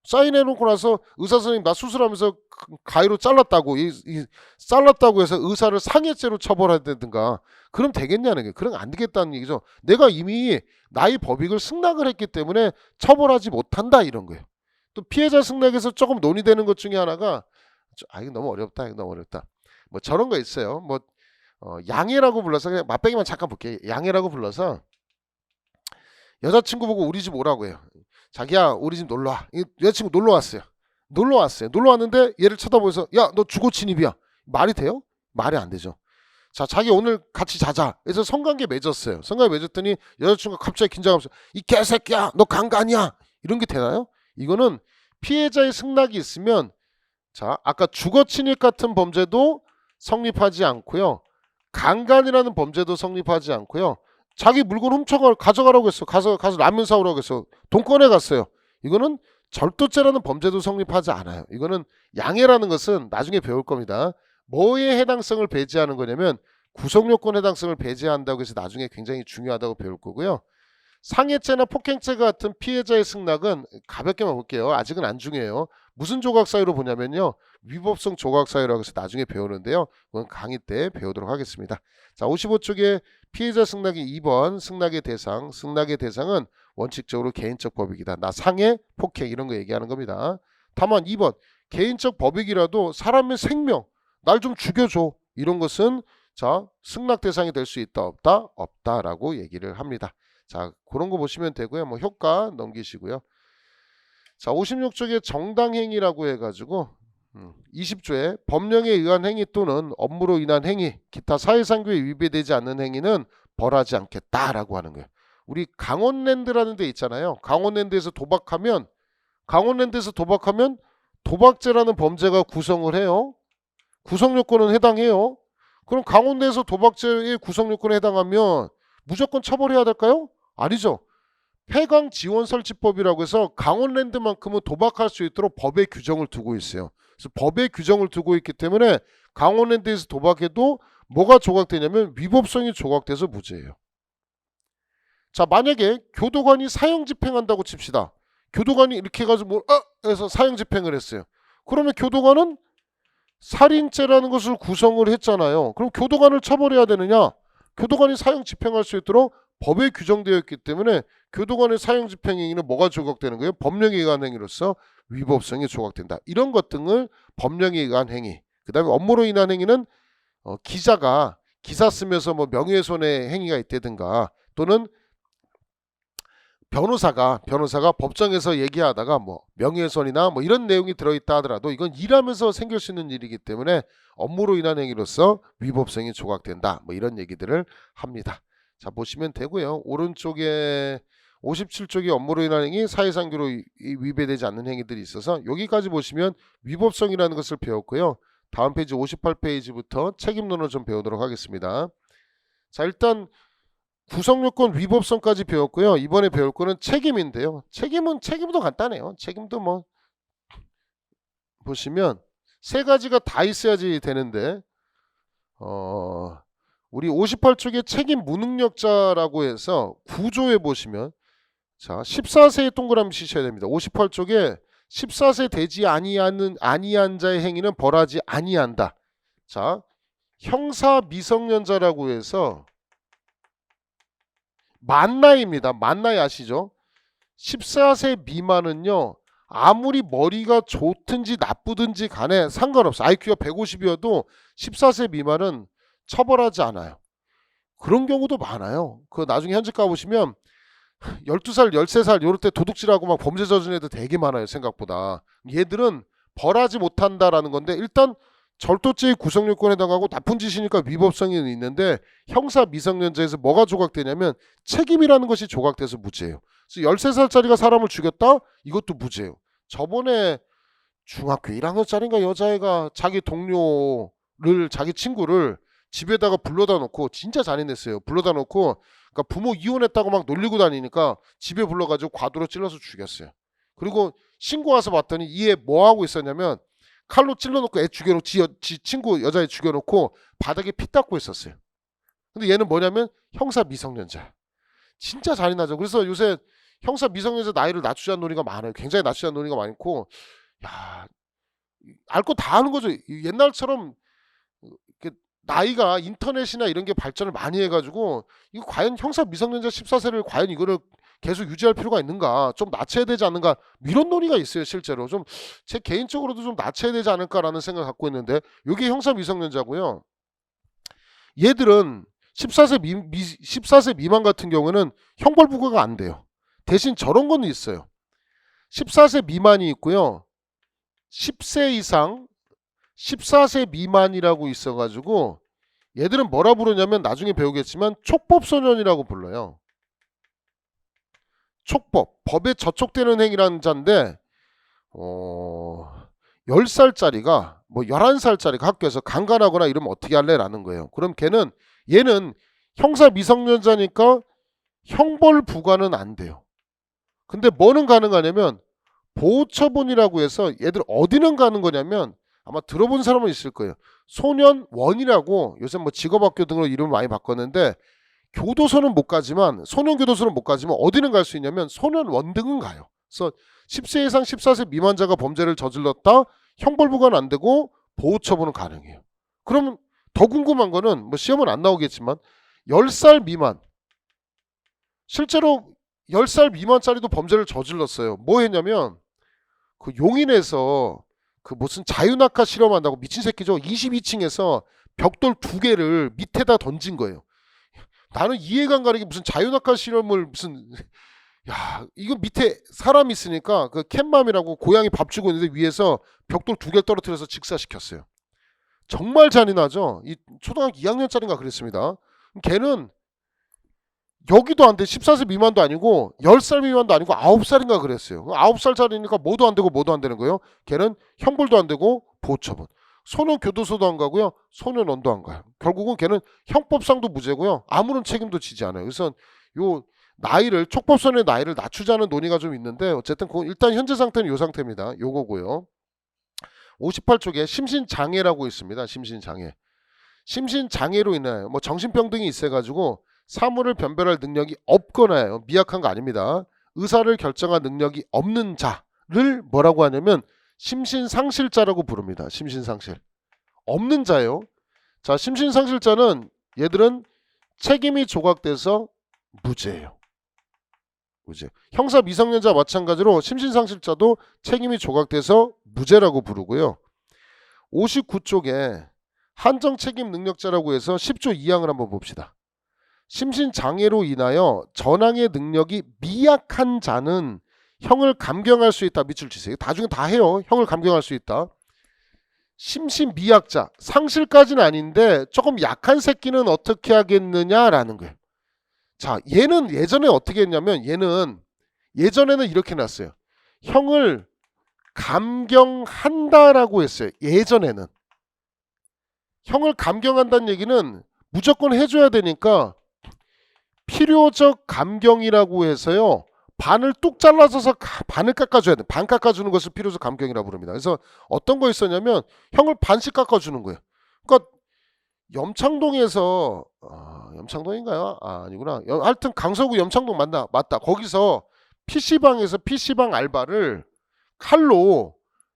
사인해놓고 나서 의사 선생님 나 수술하면서 가위로 잘랐다고 잘랐다고 해서 의사를 상해죄로 처벌해야되든가 그럼 되겠냐는 게 그럼 안 되겠다는 얘기죠. 내가 이미 나의 법익을 승낙을 했기 때문에 처벌하지 못한다 이런 거예요. 또 피해자 승낙에서 조금 논의되는 것 중에 하나가 이거 너무 어렵다. 이거 너무 어렵다. 뭐 저런 거 있어요. 뭐 양해라고 불러서 그냥 맛배기만 잠깐 볼게요. 양해라고 불러서 여자친구 보고 우리 집 오라고 해요. 자기야 우리 집 놀러와. 여자친구 놀러왔어요. 놀러왔는데 얘를 쳐다보면서 야 너 주거 침입이야. 말이 돼요? 말이 안 되죠. 자, 자기 오늘 같이 자자. 그래서 성관계 맺었어요. 성관계 맺었더니 여자친구가 갑자기 긴장하면서 이 개새끼야 너 강간이야. 이런 게 되나요? 이거는 피해자의 승낙이 있으면 자 아까 주거 침입 같은 범죄도 성립하지 않고요. 강간이라는 범죄도 성립하지 않고요. 자기 물건 가져가라고 했어. 가서 라면 사오라고 했어. 돈 꺼내 갔어요. 이거는 절도죄라는 범죄도 성립하지 않아요. 이거는 양해라는 것은 나중에 배울 겁니다. 뭐에 해당성을 배제하는 거냐면 구성요건 해당성을 배제한다고 해서 나중에 굉장히 중요하다고 배울 거고요. 상해죄나 폭행죄 같은 피해자의 승낙은 가볍게만 볼게요. 아직은 안 중요해요. 무슨 조각 사유로 보냐면요. 위법성 조각 사유라고 해서 나중에 배우는데요. 그건 강의 때 배우도록 하겠습니다. 자, 55쪽에 피해자 승낙이 2번 승낙의 대상은 원칙적으로 개인적 법익이다. 나 상해, 폭행 이런 거 얘기하는 겁니다. 다만 2번 개인적 법익이라도 사람의 생명 날 좀 죽여줘 이런 것은 자 승낙 대상이 될 수 있다 없다 없다라고 얘기를 합니다. 자 그런 거 보시면 되고요. 뭐 효과 넘기시고요. 자 56쪽에 정당행위라고 해가지고 20조에 법령에 의한 행위 또는 업무로 인한 행위 기타 사회상규에 위배되지 않는 행위는 벌하지 않겠다라고 하는 거예요. 우리 강원랜드라는 데 있잖아요. 강원랜드에서 도박하면 도박죄라는 범죄가 구성을 해요. 구성요건은 해당해요. 그럼 강원도에서 도박죄의 구성요건에 해당하면 무조건 처벌해야 될까요? 아니죠. 폐광 지원 설치법이라고 해서 강원랜드만큼은 도박할 수 있도록 법에 규정을 두고 있어요. 그래서 법에 규정을 두고 있기 때문에 강원랜드에서 도박해도 뭐가 조각되냐면 위법성이 조각돼서 무죄예요. 자, 만약에 교도관이 사형 집행한다고 칩시다. 교도관이 이렇게 해가지고 해서 사형 집행을 했어요. 그러면 교도관은 살인죄라는 것을 구성을 했잖아요. 그럼 교도관을 처벌해야 되느냐? 교도관이 사형 집행할 수 있도록 법에 규정되어 있기 때문에 교도관의 사형 집행 행위는 뭐가 조각되는 거예요? 법령에 의한 행위로서 위법성이 조각된다. 이런 것 등을 법령에 의한 행위. 그 다음에 업무로 인한 행위는 기자가 기사 쓰면서 뭐 명예훼손의 행위가 있다든가 또는 변호사가 법정에서 얘기하다가 뭐 명예훼손이나 뭐 이런 내용이 들어있다 하더라도 이건 일하면서 생길 수 있는 일이기 때문에 업무로 인한 행위로서 위법성이 조각된다. 뭐 이런 얘기들을 합니다. 자, 보시면 되고요. 오른쪽에 57쪽이 업무로 인한 행위, 사회상규로 위배되지 않는 행위들이 있어서 여기까지 보시면 위법성이라는 것을 배웠고요. 다음 페이지 58페이지부터 책임론을 좀 배우도록 하겠습니다. 자, 일단 구성요건 위법성까지 배웠고요. 이번에 배울 거는 책임인데요. 책임도 간단해요. 책임도 뭐 보시면 세 가지가 다 있어야지 되는데 우리 58쪽에 책임 무능력자라고 해서 구조에 보시면 자 14세에 동그라미 치셔야 됩니다. 58쪽에 14세 되지 아니한 자의 행위는 벌하지 아니한다. 자 형사 미성년자라고 해서 만나이입니다. 만나이 아시죠? 14세 미만은요. 아무리 머리가 좋든지 나쁘든지 간에 상관없어. IQ가 150이어도 14세 미만은 처벌하지 않아요. 그런 경우도 많아요. 그 나중에 현직 가보시면 12살, 13살 이럴 때 도둑질하고 막 범죄 저지른 애들 되게 많아요. 생각보다. 얘들은 벌하지 못한다라는 건데 일단 절도죄의 구성요건에 해당하고 나쁜 짓이니까 위법성이 있는데 형사 미성년자에서 뭐가 조각되냐면 책임이라는 것이 조각돼서 무죄예요. 그래서 13살짜리가 사람을 죽였다? 이것도 무죄예요. 저번에 중학교 1학년짜리인가 여자애가 자기 동료를 자기 친구를 집에다가 불러다 놓고 진짜 잔인했어요. 불러다 놓고 그러니까 부모 이혼했다고 막 놀리고 다니니까 집에 불러가지고 과도로 찔러서 죽였어요. 그리고 신고 와서 봤더니 이애 뭐 하고 있었냐면 칼로 찔러놓고 애 죽여놓고 지 친구 여자애 죽여놓고 바닥에 피 닦고 있었어요. 근데 얘는 뭐냐면 형사 미성년자. 진짜 잔인하죠. 그래서 요새 형사 미성년자 나이를 낮추자는 논의가 많아요. 굉장히 낮추자는 논의가 많고 야, 알 거 다 아는 거죠. 옛날처럼 나이가 인터넷이나 이런 게 발전을 많이 해가지고 이거 과연 형사 미성년자 14세를 과연 이거를 계속 유지할 필요가 있는가, 좀 낮춰야 되지 않는가, 이런 논의가 있어요. 실제로 좀 제 개인적으로도 좀 낮춰야 되지 않을까라는 생각을 갖고 있는데 이게 형사 미성년자고요. 얘들은 14세 미만 같은 경우는 형벌 부과가 안 돼요. 대신 저런 건 있어요. 14세 미만이 있고요. 10세 이상 14세 미만이라고 있어가지고 얘들은 뭐라 부르냐면 나중에 배우겠지만 촉법소년이라고 불러요. 촉법, 법에 저촉되는 행위라는 자인데 10살짜리가 뭐 11살짜리가 학교에서 강간하거나 이러면 어떻게 할래? 라는 거예요. 그럼 얘는 형사 미성년자니까 형벌 부과는 안 돼요. 근데 뭐는 가능하냐면 보호처분이라고 해서 얘들 어디는 가는 거냐면 아마 들어본 사람은 있을 거예요. 소년원이라고 요새 뭐 직업학교 등으로 이름을 많이 바꿨는데 교도소는 못 가지만 소년교도소는 못 가지만 어디는 갈 수 있냐면 소년원 등은 가요. 그래서 10세 이상 14세 미만자가 범죄를 저질렀다 형벌 부과는 안 되고 보호처분은 가능해요. 그러면 더 궁금한 거는 뭐 시험은 안 나오겠지만 10살 미만 실제로 10살 미만짜리도 범죄를 저질렀어요. 뭐 했냐면 그 용인에서 그 무슨 자유낙하 실험한다고 미친 새끼죠. 22층에서 벽돌 2개를 밑에다 던진 거예요. 나는 이해가 안 가는 게 무슨 자유낙하 실험을 무슨 야 이거 밑에 사람 있으니까 그 캣맘이라고 고양이 밥 주고 있는데 위에서 벽돌 2개를 떨어뜨려서 직사시켰어요. 정말 잔인하죠. 이 초등학교 2학년짜리인가 그랬습니다. 걔는 여기도 안 돼. 14세 미만도 아니고 10살 미만도 아니고 9살인가 그랬어요. 9살짜리니까 뭐도 안 되고 뭐도 안 되는 거예요. 걔는 형벌도 안 되고 보호처분. 소년교도소도 안 가고요. 소년원도 안 가요. 결국은 걔는 형법상도 무죄고요. 아무런 책임도 지지 않아요. 그래서 요 나이를 촉법선의 나이를 낮추자는 논의가 좀 있는데 어쨌든 일단 현재 상태는 이 상태입니다. 요거고요. 58쪽에 심신장애라고 있습니다. 심신장애. 심신장애로 인하여 뭐 정신병 등이 있어가지고 사물을 변별할 능력이 없거나 미약한 거 아닙니다. 의사를 결정할 능력이 없는 자를 뭐라고 하냐면 심신상실자라고 부릅니다. 심신상실. 없는 자예요. 자, 심신상실자는 얘들은 책임이 조각돼서 무죄예요. 무죄. 형사 미성년자 마찬가지로 심신상실자도 책임이 조각돼서 무죄라고 부르고요. 59쪽에 한정책임 능력자라고 해서 10조 2항을 한번 봅시다. 심신장애로 인하여 전항의 능력이 미약한 자는 형을 감경할 수 있다. 밑줄 치세요. 나중에 다 해요. 형을 감경할 수 있다. 심신미약자, 상실까지는 아닌데 조금 약한 새끼는 어떻게 하겠느냐라는 거예요. 자, 얘는 예전에 어떻게 했냐면 얘는 예전에는 이렇게 놨어요. 형을 감경한다라고 했어요. 예전에는. 형을 감경한다는 얘기는 무조건 해줘야 되니까 필요적 감경이라고 해서요. 반을 뚝 잘라서 반을 깎아줘야 돼. 반 깎아주는 것을 필요적 감경이라고 부릅니다. 그래서 어떤 거 있었냐면 형을 반씩 깎아주는 거예요. 그러니까 염창동에서 염창동인가요? 아니구나. 하여튼 강서구 염창동 맞다. 거기서 PC방에서 PC방 알바를 칼로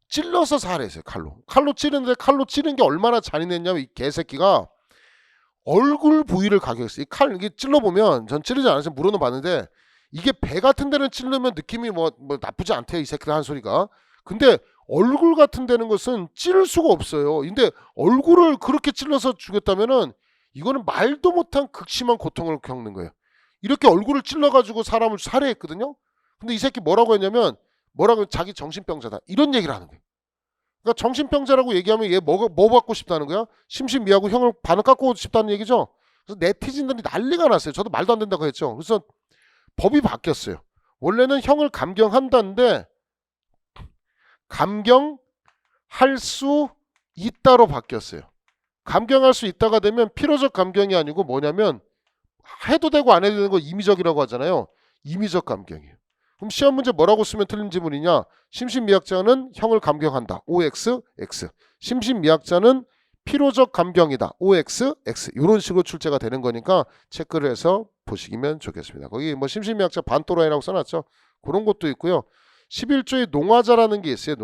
찔러서 살해했어요. 칼로 찌르는데 칼로 찌른 게 얼마나 잔인했냐면 이 개새끼가 얼굴 부위를 가격했어요. 이게 찔러보면 전 찌르지 않아서 물어는 봤는데 이게 배 같은 데는 찔르면 느낌이 뭐 나쁘지 않대요. 이 새끼들 한 소리가. 근데 얼굴 같은 데는 것은 찌를 수가 없어요. 근데 얼굴을 그렇게 찔러서 죽였다면은 이거는 말도 못한 극심한 고통을 겪는 거예요. 이렇게 얼굴을 찔러가지고 사람을 살해했거든요. 근데 이 새끼 뭐라고 했냐면 자기 정신병자다. 이런 얘기를 하는 거예요. 그러니까 정신병자라고 얘기하면 얘 뭐 받고 싶다는 거야? 심신미하고 형을 반을 깎고 싶다는 얘기죠. 그래서 네티즌들이 난리가 났어요. 저도 말도 안 된다고 했죠. 그래서 법이 바뀌었어요. 원래는 형을 감경한다는데 감경할 수 있다로 바뀌었어요. 감경할 수 있다가 되면 필요적 감경이 아니고 뭐냐면 해도 되고 안 해도 되는 거 임의적이라고 하잖아요. 임의적 감경이에요. 그럼 시험 문제 뭐라고 쓰면 틀린 지문이냐? 심신미약자는 형을 감경한다. OX, X. 심신미약자는 필요적 감경이다. OX, X. 이런 식으로 출제가 되는 거니까 체크를 해서 보시면 좋겠습니다. 거기 뭐 심신미약자 반또라이라고 써놨죠. 그런 것도 있고요. 11조에 농화자라는 게 있어요.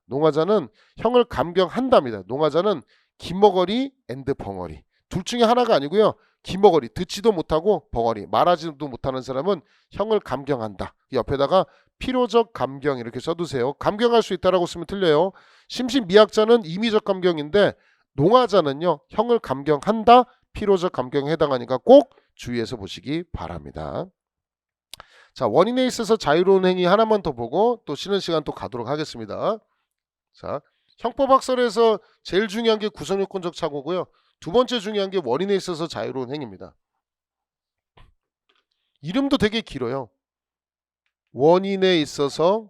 농화자는 형을 감경한답니다. 농화자는 기머거리 앤드 벙어리. 둘 중에 하나가 아니고요. 기머거리, 듣지도 못하고 벙어리, 말하지도 못하는 사람은 형을 감경한다. 옆에다가 필요적 감경 이렇게 써두세요. 감경할 수 있다라고 쓰면 틀려요. 심신미약자는 임의적 감경인데 농화자는요. 형을 감경한다. 필요적 감경에 해당하니까 꼭 주의해서 보시기 바랍니다. 자, 원인에 있어서 자유로운 행위 하나만 더 보고 또 쉬는 시간 또 가도록 하겠습니다. 자, 형법학설에서 제일 중요한 게 구성요건적 착오고요. 두 번째 중요한 게 원인에 있어서 자유로운 행위입니다. 이름도 되게 길어요. 원인에 있어서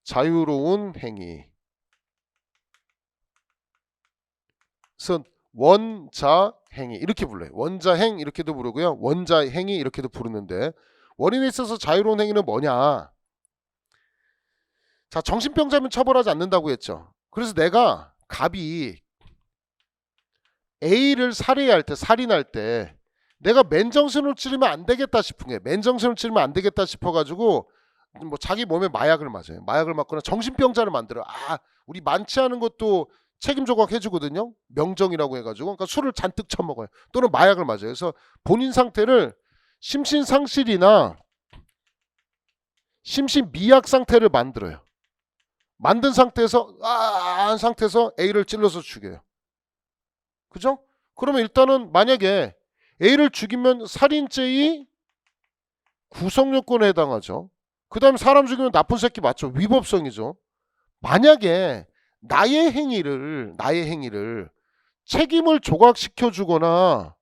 자유로운 행위. 그래서 원자행위 이렇게 불러요. 원자행 이렇게도 부르고요. 원자행위 이렇게도 부르는데 원인에 있어서 자유로운 행위는 뭐냐? 자, 정신병자면 처벌하지 않는다고 했죠. 그래서 내가 갑이 A를 살해할 때, 살인할 때 내가 맨정신으로 찌르면 안 되겠다 싶은 거예요. 맨정신으로 찌르면 안 되겠다 싶어가지고 뭐 자기 몸에 마약을 맞아요. 마약을 맞거나 정신병자를 만들어요. 우리 만취하는 것도 책임 조각 해주거든요. 명정이라고 해가지고 그러니까 술을 잔뜩 처먹어요. 또는 마약을 맞아요. 그래서 본인 상태를 심신상실이나 심신미약 상태를 만들어요. 만든 상태에서 한 상태에서 A를 찔러서 죽여요. 그죠? 그러면 일단은 만약에 A를 죽이면 살인죄의 구성요건에 해당하죠. 그 다음에 사람 죽이면 나쁜 새끼 맞죠. 위법성이죠. 만약에 나의 행위를 책임을 조각시켜주거나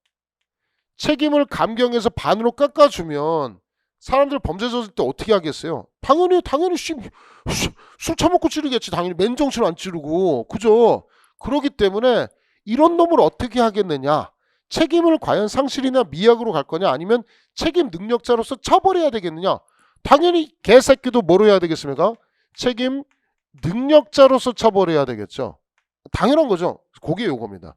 책임을 감경해서 반으로 깎아주면 사람들 범죄 저질 때 어떻게 하겠어요? 당연히 술 처먹고 찌르겠지. 당연히 맨정신 안 찌르고. 그죠? 그러기 때문에 이런 놈을 어떻게 하겠느냐? 책임을 과연 상실이나 미약으로 갈 거냐 아니면 책임 능력자로서 처벌해야 되겠느냐. 당연히 개새끼도 뭐로 해야 되겠습니까? 책임 능력자로서 처벌해야 되겠죠. 당연한 거죠. 그게 요겁니다.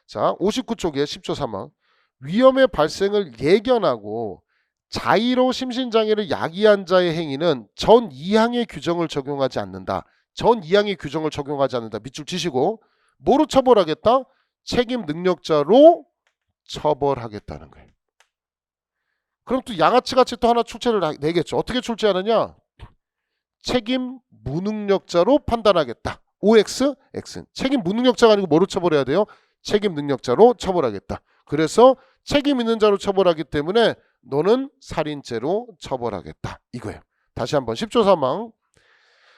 자, 59쪽에 10조 3항. 위험의 발생을 예견하고 자의로 심신장애를 야기한 자의 행위는 전 2항의 규정을 적용하지 않는다. 전 2항의 규정을 적용하지 않는다. 밑줄 치시고 뭐로 처벌하겠다? 책임 능력자로 처벌하겠다는 거예요. 그럼 또 양아치같이 또 하나 출제를 내겠죠. 어떻게 출제하느냐? 책임 무능력자로 판단하겠다. OX, X. 책임 무능력자가 아니고 뭐로 처벌해야 돼요? 책임 능력자로 처벌하겠다. 그래서 책임 있는 자로 처벌하기 때문에 너는 살인죄로 처벌하겠다. 이거예요. 다시 한번 10조 3항.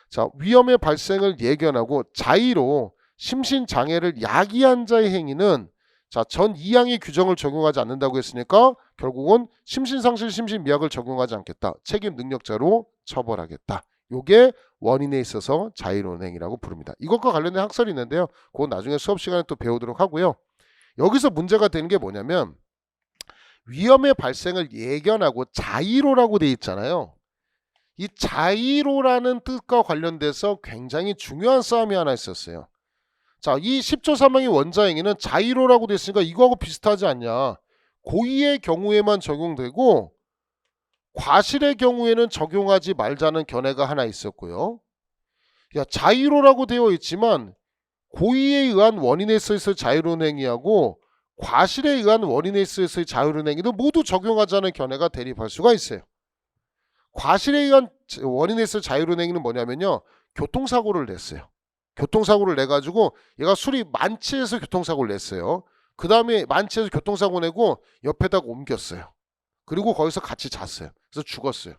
자, 위험의 발생을 예견하고 자의로 심신장애를 야기한 자의 행위는 자, 전 2항의 규정을 적용하지 않는다고 했으니까 결국은 심신상실, 심신미약을 적용하지 않겠다. 책임 능력자로 처벌하겠다. 요게 원인에 있어서 자의로운 행위라고 부릅니다. 이것과 관련된 학설이 있는데요. 그건 나중에 수업 시간에 또 배우도록 하고요. 여기서 문제가 되는 게 뭐냐면 위험의 발생을 예견하고 자의로라고 돼 있잖아요. 이 자의로라는 뜻과 관련돼서 굉장히 중요한 싸움이 하나 있었어요. 자, 이 10조 3항의 원자행위는 자의로라고 돼 있으니까 이거하고 비슷하지 않냐. 고의의 경우에만 적용되고 과실의 경우에는 적용하지 말자는 견해가 하나 있었고요. 야, 자의로라고 되어 있지만 고의에 의한 원인에 있어서의 자유로운 행위하고 과실에 의한 원인에 있어서의 자유로운 행위도 모두 적용하자는 견해가 대립할 수가 있어요. 과실에 의한 원인에 있어서 자유로운 행위는 뭐냐면요. 교통사고를 냈어요. 교통사고를 내가지고 얘가 술이 만취해서 교통사고를 냈어요. 그 다음에 만취해서 교통사고 내고 옆에다가 옮겼어요. 그리고 거기서 같이 잤어요. 그래서 죽었어요.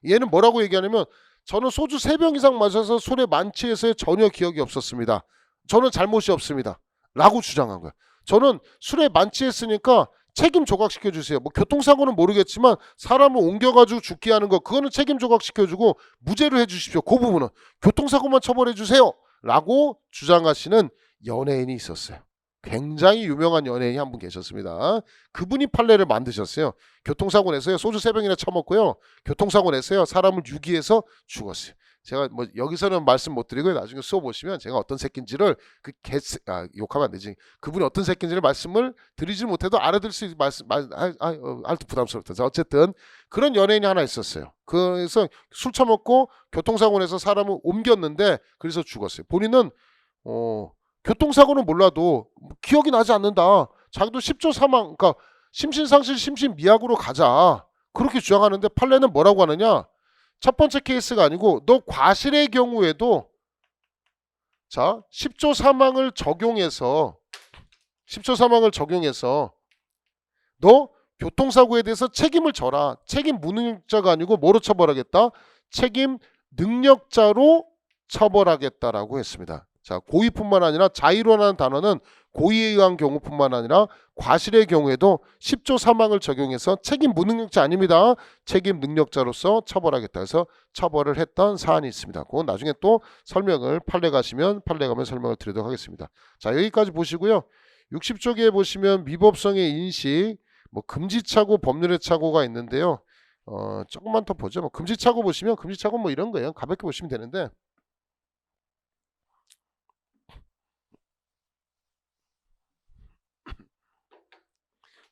얘는 뭐라고 얘기하냐면 저는 소주 3병 이상 마셔서 술에 만취해서 전혀 기억이 없었습니다. 저는 잘못이 없습니다. 라고 주장한 거예요. 저는 술에 만취했으니까 책임 조각시켜주세요. 뭐 교통사고는 모르겠지만 사람을 옮겨가지고 죽게 하는 거 그거는 책임 조각시켜주고 무죄로 해주십시오. 그 부분은 교통사고만 처벌해주세요. 라고 주장하시는 연예인이 있었어요. 굉장히 유명한 연예인이 한 분 계셨습니다. 그분이 판례를 만드셨어요. 교통사고 냈어요. 소주 3병이나 처먹고요. 교통사고 냈어요. 사람을 유기해서 죽었어요. 제가 뭐 여기서는 말씀 못 드리고요. 나중에 수업 보시면 제가 어떤 새끼인지를 욕하면 안 되지. 그분이 어떤 새끼인지를 말씀을 드리지 못해도 알아들 수 있는 부담스럽다. 자, 어쨌든 그런 연예인이 하나 있었어요. 그래서 술 처먹고 교통사고 내서 사람을 옮겼는데 그래서 죽었어요. 본인은 교통사고는 몰라도 기억이 나지 않는다. 자기도 10조 3항 그러니까 심신상실 심신미약으로 가자. 그렇게 주장하는데 판례는 뭐라고 하느냐. 첫 번째 케이스가 아니고 너 과실의 경우에도 자 10조 3항을 적용해서 너 교통사고에 대해서 책임을 져라. 책임 무능력자가 아니고 뭐로 처벌하겠다? 책임 능력자로 처벌하겠다라고 했습니다. 자, 고의뿐만 아니라 자의로라는 단어는 고의에 의한 경우뿐만 아니라 과실의 경우에도 10조 3항을 적용해서 책임 무능력자 아닙니다. 책임 능력자로서 처벌하겠다 해서 처벌을 했던 사안이 있습니다. 그건 나중에 또 설명을 판례 가면 설명을 드리도록 하겠습니다. 자, 여기까지 보시고요. 60쪽에 보시면 미법성의 인식, 뭐 금지착오, 법률의 착오가 있는데요. 조금만 더 보죠. 뭐 금지착오 보시면 금지착오 뭐 이런 거예요. 가볍게 보시면 되는데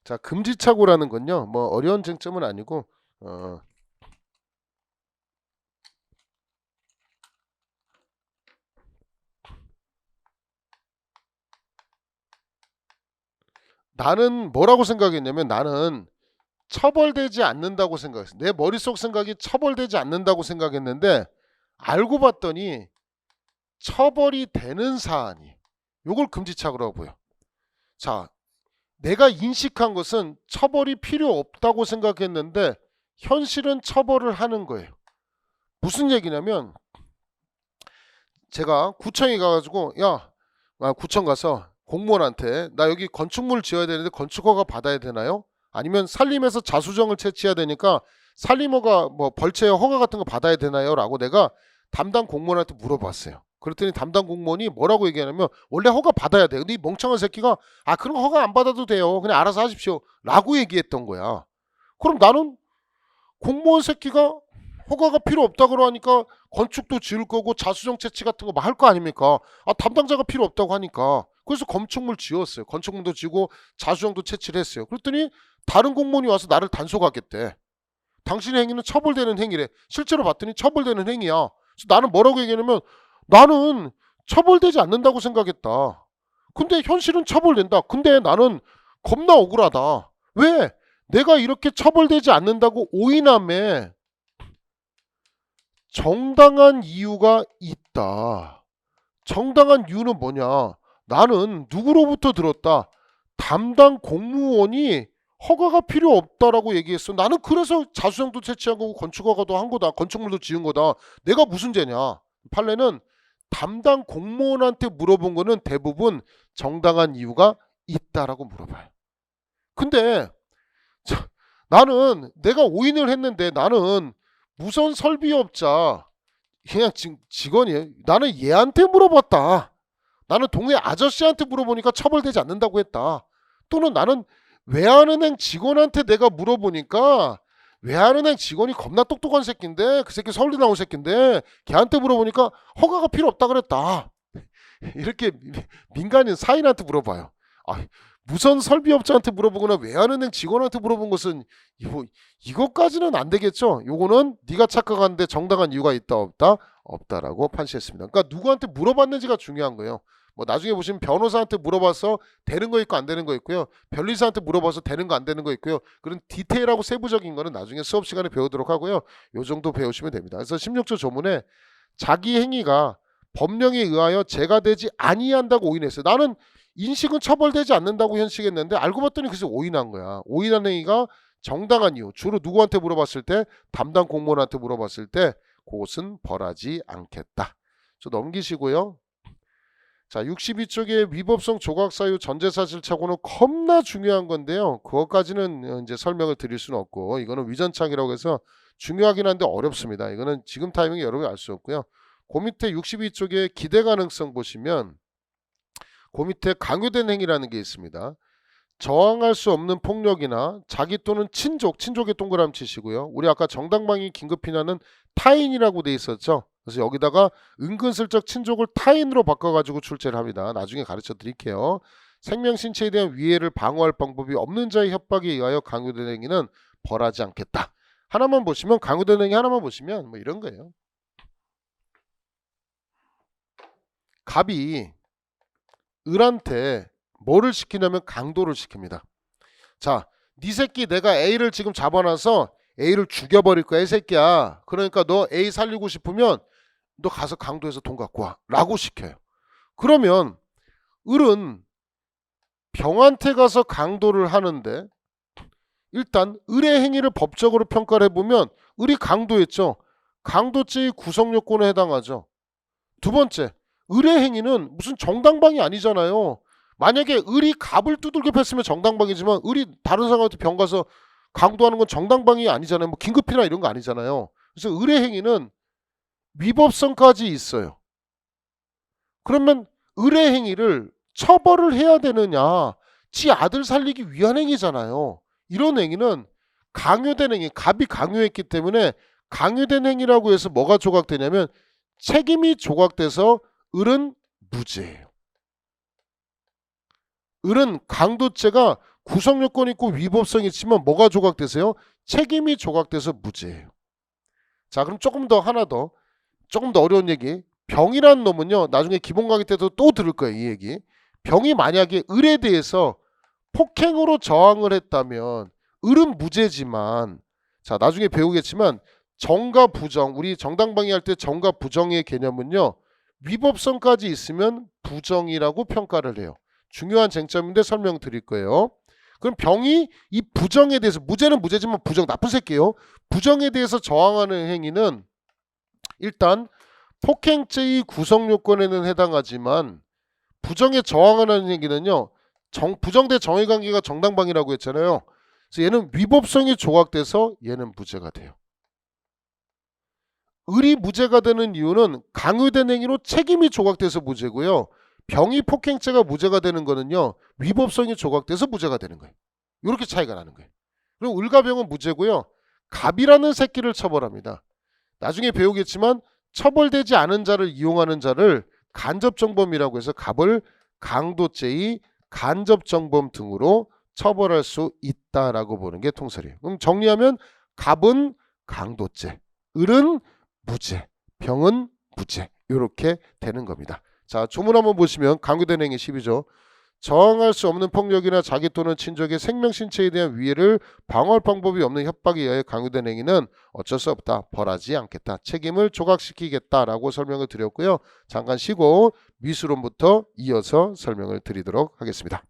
자, 금지착오라는 건요. 뭐 어려운 쟁점은 아니고 나는 뭐라고 생각했냐면 나는 처벌되지 않는다고 생각했어요. 내 머릿속 생각이 처벌되지 않는다고 생각했는데 알고 봤더니 처벌이 되는 사안이 요걸 금지착오라고 보여. 자, 내가 인식한 것은 처벌이 필요 없다고 생각했는데 현실은 처벌을 하는 거예요. 무슨 얘기냐면 제가 구청에 가가지고 구청 가서 공무원한테 나 여기 건축물 지어야 되는데 건축허가 받아야 되나요? 아니면 산림에서 자수정을 채취해야 되니까 산림허가 뭐 벌채 허가 같은 거 받아야 되나요? 라고 내가 담당 공무원한테 물어봤어요. 그랬더니 담당 공무원이 뭐라고 얘기하냐면 원래 허가 받아야 돼. 근데 이 멍청한 새끼가 그런 거 허가 안 받아도 돼요. 그냥 알아서 하십시오. 라고 얘기했던 거야. 그럼 나는 공무원 새끼가 허가가 필요 없다 그러니까 건축도 지을 거고 자수정 채취 같은 거 할 거 아닙니까? 담당자가 필요 없다고 하니까. 그래서 건축물 지었어요. 건축물도 지고 자수정도 채취를 했어요. 그랬더니 다른 공무원이 와서 나를 단속하겠대. 당신의 행위는 처벌되는 행위래. 실제로 봤더니 처벌되는 행위야. 그래서 나는 뭐라고 얘기하냐면 나는 처벌되지 않는다고 생각했다. 근데 현실은 처벌된다. 근데 나는 겁나 억울하다. 왜? 내가 이렇게 처벌되지 않는다고 오인함에 정당한 이유가 있다. 정당한 이유는 뭐냐? 나는 누구로부터 들었다. 담당 공무원이 허가가 필요 없다라고 얘기했어. 나는 그래서 자수정도 채취한 거고 건축허가도 한 거다. 건축물도 지은 거다. 내가 무슨 죄냐? 판례는 담당 공무원한테 물어본 거는 대부분 정당한 이유가 있다라고 물어봐요. 근데 나는 내가 오인을 했는데 나는 무선 설비업자 그냥 직원이에요. 나는 얘한테 물어봤다. 나는 동네 아저씨한테 물어보니까 처벌되지 않는다고 했다. 또는 나는 외환은행 직원한테 내가 물어보니까 외환은행 직원이 겁나 똑똑한 새끼인데 그 새끼 서울대 나온 새끼인데 걔한테 물어보니까 허가가 필요 없다 그랬다. 이렇게 민간인 사인한테 물어봐요. 무선 설비업자한테 물어보거나 외환은행 직원한테 물어본 것은 이것까지는 안 되겠죠. 요거는 네가 착각하는데 정당한 이유가 있다 없다? 없다라고 판시했습니다. 그러니까 누구한테 물어봤는지가 중요한 거예요. 뭐 나중에 보시면 변호사한테 물어봐서 되는 거 있고 안 되는 거 있고요. 변리사한테 물어봐서 되는 거 안 되는 거 있고요. 그런 디테일하고 세부적인 거는 나중에 수업 시간에 배우도록 하고요. 요 정도 배우시면 됩니다. 그래서 16조 조문에 자기 행위가 법령에 의하여 죄가 되지 아니한다고 오인했어요. 나는 인식은 처벌되지 않는다고 현식했는데 알고 봤더니 그래서 오인한 거야. 오인한 행위가 정당한 이유. 주로 누구한테 물어봤을 때? 담당 공무원한테 물어봤을 때 그것은 벌하지 않겠다. 저 넘기시고요. 자, 62쪽에 위법성 조각사유 전제사실착오는 겁나 중요한 건데요. 그것까지는 이제 설명을 드릴 수는 없고 이거는 위전착이라고 해서 중요하긴 한데 어렵습니다. 이거는 지금 타이밍에 여러분이 알 수 없고요. 그 밑에 62쪽에 기대 가능성 보시면 그 밑에 강요된 행위라는 게 있습니다. 저항할 수 없는 폭력이나 자기 또는 친족에 동그라미 치시고요. 우리 아까 정당방위 긴급피난은 타인이라고 돼 있었죠. 그래서 여기다가 은근슬쩍 친족을 타인으로 바꿔가지고 출제를 합니다. 나중에 가르쳐 드릴게요. 생명 신체에 대한 위해를 방어할 방법이 없는 자의 협박에 의하여 강요된 행위는 벌하지 않겠다. 하나만 보시면 강요된 행위 하나만 보시면 뭐 이런 거예요. 갑이 을한테 뭐를 시키냐면 강도를 시킵니다. 자, 네 새끼 내가 A를 지금 잡아놔서 A를 죽여버릴 거야 이 새끼야. 그러니까 너 A 살리고 싶으면 너 가서 강도에서 돈 갖고 와 라고 시켜요. 그러면 을은 병한테 가서 강도를 하는데 일단 을의 행위를 법적으로 평가를 해보면 을이 강도했죠. 강도죄의 구성요건에 해당하죠. 두 번째, 을의 행위는 무슨 정당방위 아니잖아요. 만약에 을이 갑을 두들겨 팼으면 정당방위지만 을이 다른 사람한테 병 가서 강도하는 건 정당방위 아니잖아요. 뭐 긴급이나 이런 거 아니잖아요. 그래서 을의 행위는 위법성까지 있어요. 그러면 을의 행위를 처벌을 해야 되느냐? 지 아들 살리기 위한 행위잖아요. 이런 행위는 강요된 행위, 갑이 강요했기 때문에 강요된 행위라고 해서 뭐가 조각되냐면 책임이 조각돼서 을은 무죄예요. 을은 강도죄가 구성요건 있고 위법성이 있지만 뭐가 조각되세요? 책임이 조각돼서 무죄예요. 자, 그럼 조금 더 어려운 얘기. 병이란 놈은요. 나중에 기본 강의 때도 또 들을 거예요. 이 얘기. 병이 만약에 을에 대해서 폭행으로 저항을 했다면 을은 무죄지만 자, 나중에 배우겠지만 정과 부정, 우리 정당방위 할 때 정과 부정의 개념은요. 위법성까지 있으면 부정이라고 평가를 해요. 중요한 쟁점인데 설명드릴 거예요. 그럼 병이 이 부정에 대해서 무죄는 무죄지만 부정 나쁜 새끼예요. 부정에 대해서 저항하는 행위는 일단 폭행죄의 구성요건에는 해당하지만 부정에 저항하는 행위는요. 부정 대 정의 관계가 정당방위라고 했잖아요. 그래서 얘는 위법성이 조각돼서 얘는 무죄가 돼요. 을이 무죄가 되는 이유는 강요된 행위로 책임이 조각돼서 무죄고요. 병이 폭행죄가 무죄가 되는 거는요. 위법성이 조각돼서 무죄가 되는 거예요. 이렇게 차이가 나는 거예요. 그리고 을과 병은 무죄고요. 갑이라는 새끼를 처벌합니다. 나중에 배우겠지만 처벌되지 않은 자를 이용하는 자를 간접정범이라고 해서 갑을 강도죄의 간접정범 등으로 처벌할 수 있다라고 보는 게 통설이에요. 그럼 정리하면 갑은 강도죄, 을은 무죄, 병은 무죄 이렇게 되는 겁니다. 자, 조문 한번 보시면 강요된 행위 10이죠. 저항할 수 없는 폭력이나 자기 또는 친족의 생명 신체에 대한 위해를 방어할 방법이 없는 협박에 의해 강요된 행위는 어쩔 수 없다. 벌하지 않겠다. 책임을 조각시키겠다라고 설명을 드렸고요. 잠깐 쉬고 미수론부터 이어서 설명을 드리도록 하겠습니다.